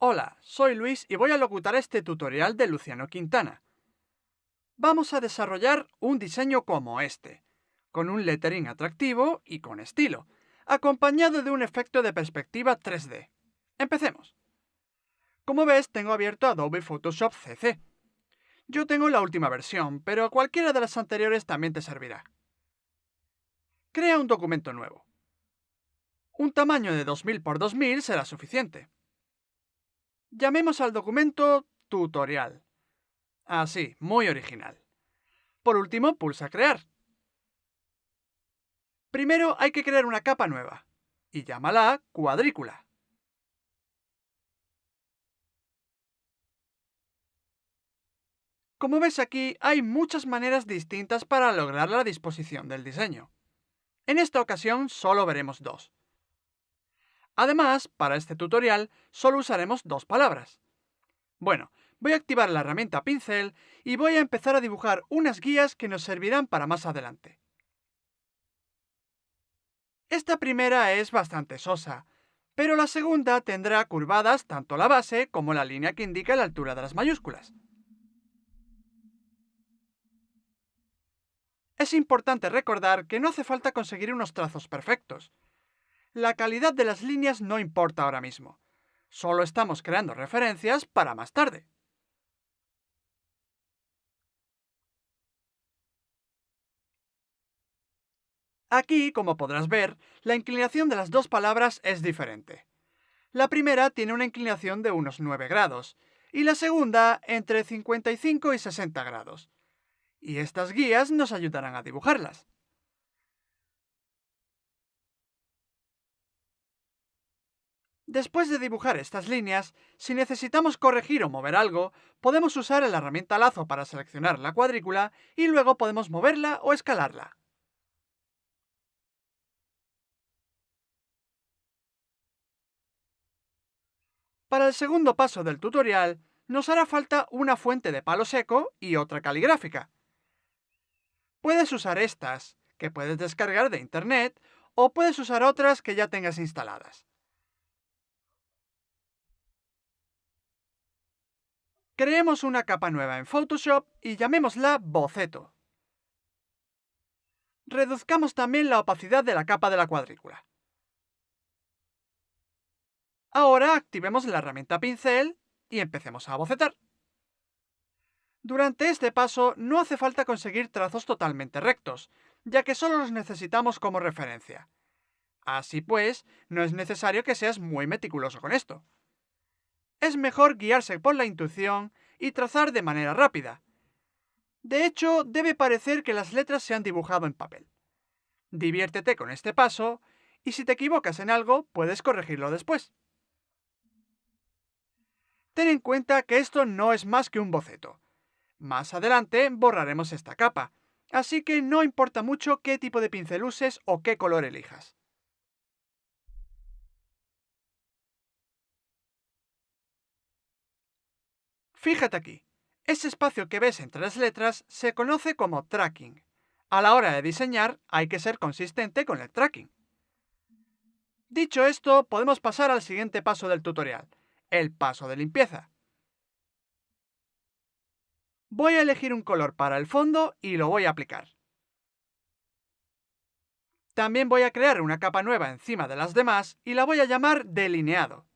Hola, soy Luis y voy a locutar este tutorial de Luciano Quintana. Vamos a desarrollar un diseño como este, con un lettering atractivo y con estilo, acompañado de un efecto de perspectiva 3D. Empecemos. Como ves, tengo abierto Adobe Photoshop CC. Yo tengo la última versión, pero cualquiera de las anteriores también te servirá. Crea un documento nuevo. Un tamaño de 2000 por 2000 será suficiente. Llamemos al documento Tutorial. Así, muy original. Por último, pulsa Crear. Primero hay que crear una capa nueva, y llámala cuadrícula. Como ves aquí, hay muchas maneras distintas para lograr la disposición del diseño. En esta ocasión solo veremos dos. Además, para este tutorial solo usaremos dos palabras. Bueno, voy a activar la herramienta pincel y voy a empezar a dibujar unas guías que nos servirán para más adelante. Esta primera es bastante sosa, pero la segunda tendrá curvadas tanto la base como la línea que indica la altura de las mayúsculas. Es importante recordar que no hace falta conseguir unos trazos perfectos. La calidad de las líneas no importa ahora mismo. Solo estamos creando referencias para más tarde. Aquí, como podrás ver, la inclinación de las dos palabras es diferente. La primera tiene una inclinación de unos 9 grados y la segunda entre 55 y 60 grados. Y estas guías nos ayudarán a dibujarlas. Después de dibujar estas líneas, si necesitamos corregir o mover algo, podemos usar la herramienta lazo para seleccionar la cuadrícula y luego podemos moverla o escalarla. Para el segundo paso del tutorial, nos hará falta una fuente de palo seco y otra caligráfica. Puedes usar estas, que puedes descargar de internet, o puedes usar otras que ya tengas instaladas. Creemos una capa nueva en Photoshop y llamémosla boceto. Reduzcamos también la opacidad de la capa de la cuadrícula. Ahora activemos la herramienta pincel y empecemos a bocetar. Durante este paso no hace falta conseguir trazos totalmente rectos, ya que solo los necesitamos como referencia. Así pues, no es necesario que seas muy meticuloso con esto. Es mejor guiarse por la intuición y trazar de manera rápida. De hecho, debe parecer que las letras se han dibujado en papel. Diviértete con este paso y si te equivocas en algo, puedes corregirlo después. Ten en cuenta que esto no es más que un boceto. Más adelante borraremos esta capa, así que no importa mucho qué tipo de pincel uses o qué color elijas. Fíjate aquí, ese espacio que ves entre las letras se conoce como tracking. A la hora de diseñar hay que ser consistente con el tracking. Dicho esto, podemos pasar al siguiente paso del tutorial, el paso de limpieza. Voy a elegir un color para el fondo y lo voy a aplicar. También voy a crear una capa nueva encima de las demás y la voy a llamar delineado.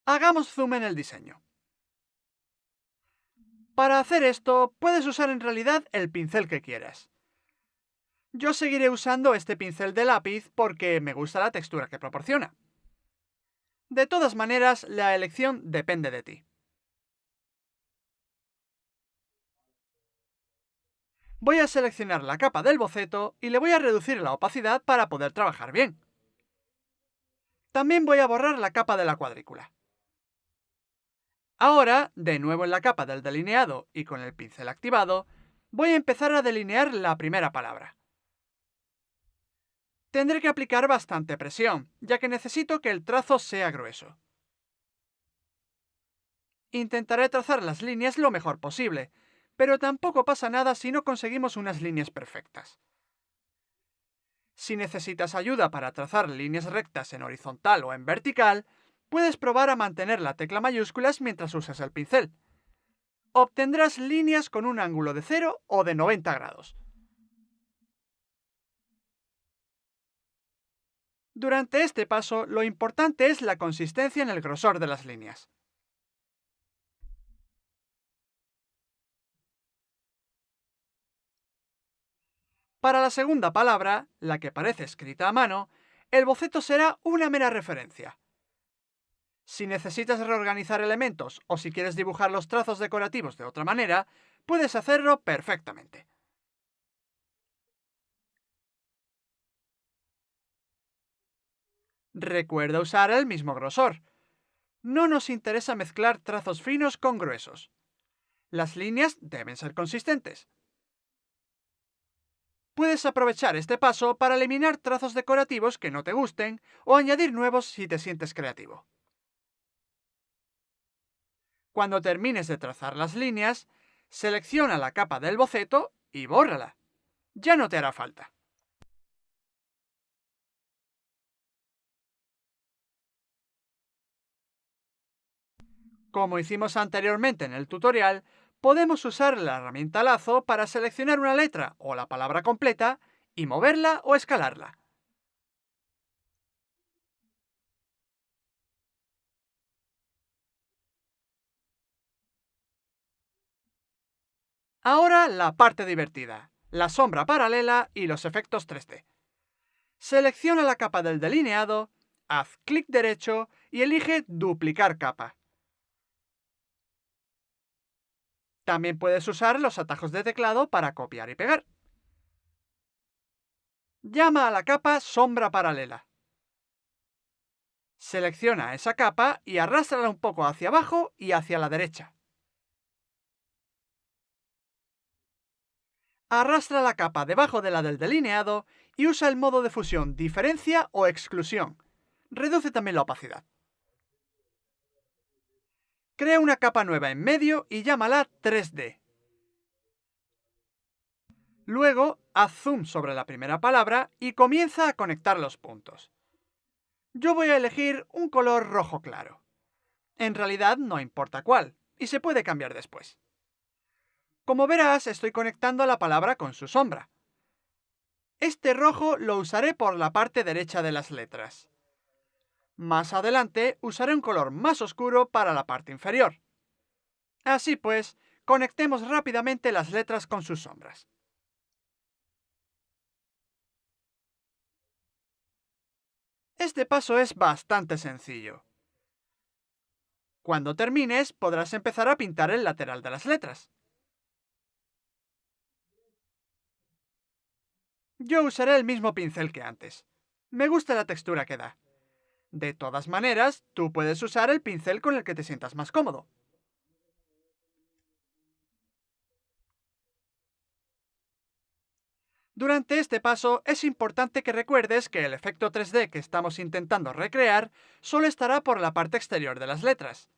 Hagamos zoom en el diseño. Para hacer esto, puedes usar en realidad el pincel que quieras. Yo seguiré usando este pincel de lápiz porque me gusta la textura que proporciona. De todas maneras, la elección depende de ti. Voy a seleccionar la capa del boceto y le voy a reducir la opacidad para poder trabajar bien. También voy a borrar la capa de la cuadrícula. Ahora, de nuevo en la capa del delineado y con el pincel activado, voy a empezar a delinear la primera palabra. Tendré que aplicar bastante presión, ya que necesito que el trazo sea grueso. Intentaré trazar las líneas lo mejor posible, pero tampoco pasa nada si no conseguimos unas líneas perfectas. Si necesitas ayuda para trazar líneas rectas en horizontal o en vertical, puedes probar a mantener la tecla mayúsculas mientras usas el pincel. Obtendrás líneas con un ángulo de 0 o de 90 grados. Durante este paso, lo importante es la consistencia en el grosor de las líneas. Para la segunda palabra, la que parece escrita a mano, el boceto será una mera referencia. Si necesitas reorganizar elementos o si quieres dibujar los trazos decorativos de otra manera, puedes hacerlo perfectamente. Recuerda usar el mismo grosor. No nos interesa mezclar trazos finos con gruesos. Las líneas deben ser consistentes. Puedes aprovechar este paso para eliminar trazos decorativos que no te gusten o añadir nuevos si te sientes creativo. Cuando termines de trazar las líneas, selecciona la capa del boceto y bórrala. Ya no te hará falta. Como hicimos anteriormente en el tutorial, podemos usar la herramienta lazo para seleccionar una letra o la palabra completa y moverla o escalarla. Ahora la parte divertida, la sombra paralela y los efectos 3D. Selecciona la capa del delineado, haz clic derecho y elige duplicar capa. También puedes usar los atajos de teclado para copiar y pegar. Llama a la capa sombra paralela. Selecciona esa capa y arrástrala un poco hacia abajo y hacia la derecha. Arrastra la capa debajo de la del delineado y usa el modo de fusión diferencia o exclusión. Reduce también la opacidad. Crea una capa nueva en medio y llámala 3D. Luego, haz zoom sobre la primera palabra y comienza a conectar los puntos. Yo voy a elegir un color rojo claro. En realidad no importa cuál, y se puede cambiar después. Como verás, estoy conectando la palabra con su sombra. Este rojo lo usaré por la parte derecha de las letras. Más adelante usaré un color más oscuro para la parte inferior. Así pues, conectemos rápidamente las letras con sus sombras. Este paso es bastante sencillo. Cuando termines, podrás empezar a pintar el lateral de las letras. Yo usaré el mismo pincel que antes. Me gusta la textura que da. De todas maneras, tú puedes usar el pincel con el que te sientas más cómodo. Durante este paso es importante que recuerdes que el efecto 3D que estamos intentando recrear solo estará por la parte exterior de las letras.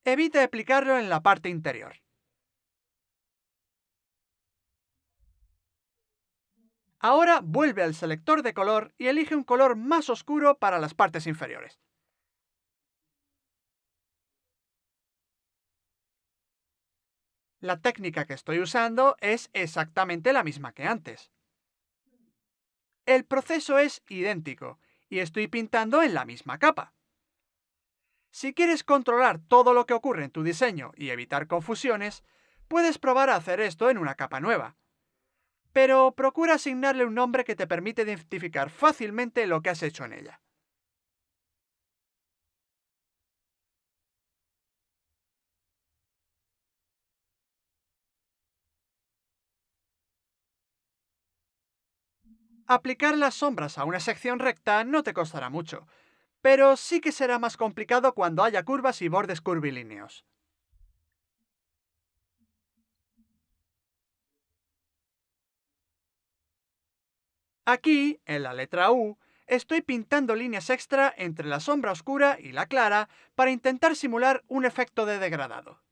Evita aplicarlo en la parte interior. Ahora vuelve al selector de color y elige un color más oscuro para las partes inferiores. La técnica que estoy usando es exactamente la misma que antes. El proceso es idéntico y estoy pintando en la misma capa. Si quieres controlar todo lo que ocurre en tu diseño y evitar confusiones, puedes probar a hacer esto en una capa nueva. Pero procura asignarle un nombre que te permite identificar fácilmente lo que has hecho en ella. Aplicar las sombras a una sección recta no te costará mucho, pero sí que será más complicado cuando haya curvas y bordes curvilíneos. Aquí, en la letra U, estoy pintando líneas extra entre la sombra oscura y la clara para intentar simular un efecto de degradado.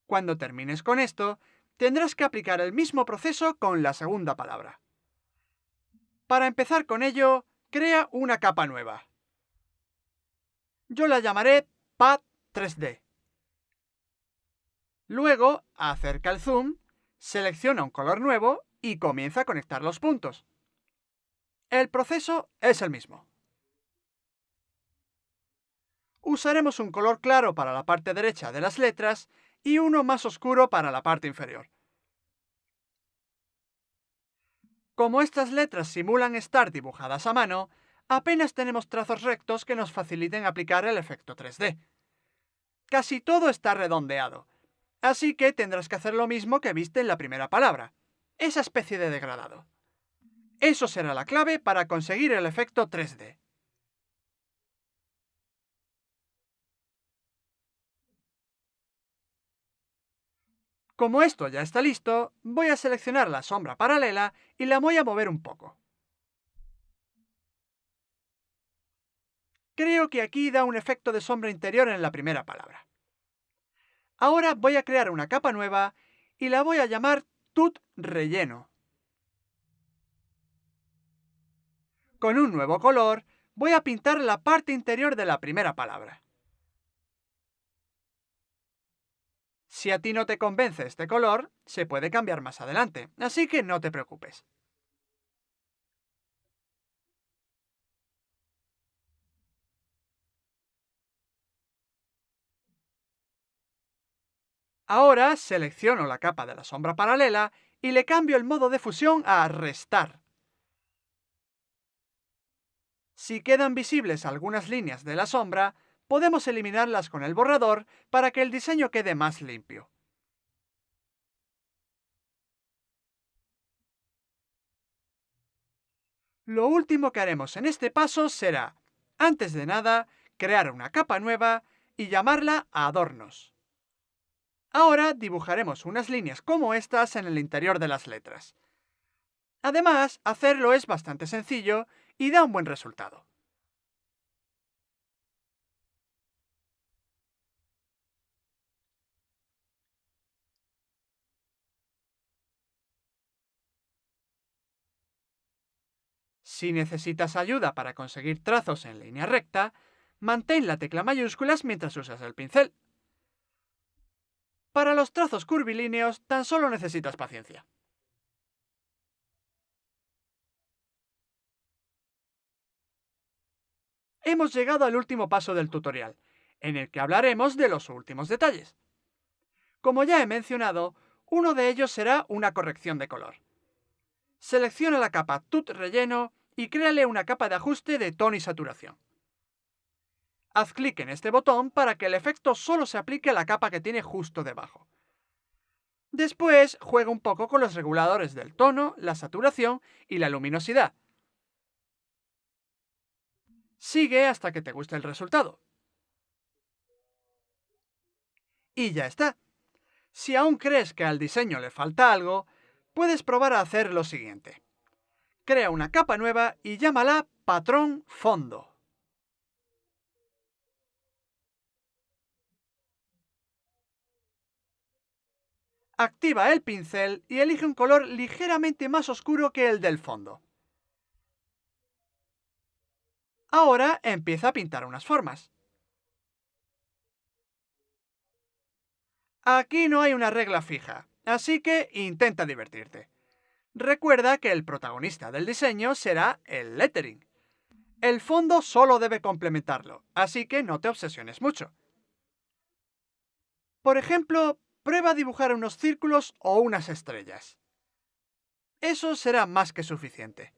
Cuando termines con esto, tendrás que aplicar el mismo proceso con la segunda palabra. Para empezar con ello, crea una capa nueva. Yo la llamaré Pad 3D. Luego, acerca el zoom, selecciona un color nuevo y comienza a conectar los puntos. El proceso es el mismo. Usaremos un color claro para la parte derecha de las letras y uno más oscuro para la parte inferior. Como estas letras simulan estar dibujadas a mano, apenas tenemos trazos rectos que nos faciliten aplicar el efecto 3D. Casi todo está redondeado, así que tendrás que hacer lo mismo que viste en la primera palabra, esa especie de degradado. Eso será la clave para conseguir el efecto 3D. Como esto ya está listo, voy a seleccionar la sombra paralela y la voy a mover un poco. Creo que aquí da un efecto de sombra interior en la primera palabra. Ahora voy a crear una capa nueva y la voy a llamar Tut Relleno. Con un nuevo color, voy a pintar la parte interior de la primera palabra. Si a ti no te convence este color, se puede cambiar más adelante, así que no te preocupes. Ahora selecciono la capa de la sombra paralela y le cambio el modo de fusión a Restar. Si quedan visibles algunas líneas de la sombra, podemos eliminarlas con el borrador para que el diseño quede más limpio. Lo último que haremos en este paso será, antes de nada, crear una capa nueva y llamarla Adornos. Ahora dibujaremos unas líneas como estas en el interior de las letras. Además, hacerlo es bastante sencillo y da un buen resultado. Si necesitas ayuda para conseguir trazos en línea recta, mantén la tecla mayúsculas mientras usas el pincel. Para los trazos curvilíneos, tan solo necesitas paciencia. Hemos llegado al último paso del tutorial, en el que hablaremos de los últimos detalles. Como ya he mencionado, uno de ellos será una corrección de color. Selecciona la capa Tut Relleno y créale una capa de ajuste de tono y saturación. Haz clic en este botón para que el efecto solo se aplique a la capa que tiene justo debajo. Después, juega un poco con los reguladores del tono, la saturación y la luminosidad. Sigue hasta que te guste el resultado. Y ya está. Si aún crees que al diseño le falta algo, puedes probar a hacer lo siguiente. Crea una capa nueva y llámala Patrón Fondo. Activa el pincel y elige un color ligeramente más oscuro que el del fondo. Ahora empieza a pintar unas formas. Aquí no hay una regla fija, así que intenta divertirte. Recuerda que el protagonista del diseño será el lettering. El fondo solo debe complementarlo, así que no te obsesiones mucho. Por ejemplo, prueba a dibujar unos círculos o unas estrellas. Eso será más que suficiente.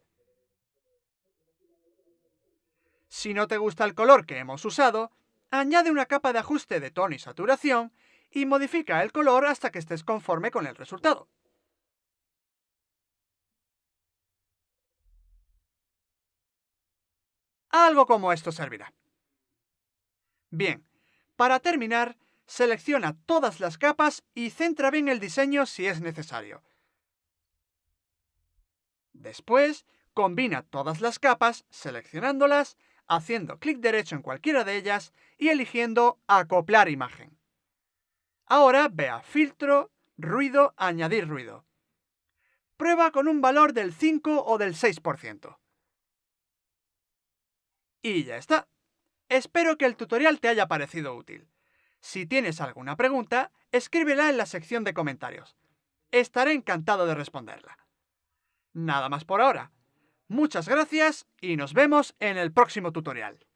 Si no te gusta el color que hemos usado, añade una capa de ajuste de tono y saturación y modifica el color hasta que estés conforme con el resultado. Algo como esto servirá. Bien, para terminar, selecciona todas las capas y centra bien el diseño si es necesario. Después, combina todas las capas seleccionándolas, haciendo clic derecho en cualquiera de ellas y eligiendo Acoplar imagen. Ahora ve a Filtro, ruido, añadir ruido. Prueba con un valor del 5 o del 6%. Y ya está. Espero que el tutorial te haya parecido útil. Si tienes alguna pregunta, escríbela en la sección de comentarios. Estaré encantado de responderla. Nada más por ahora. Muchas gracias y nos vemos en el próximo tutorial.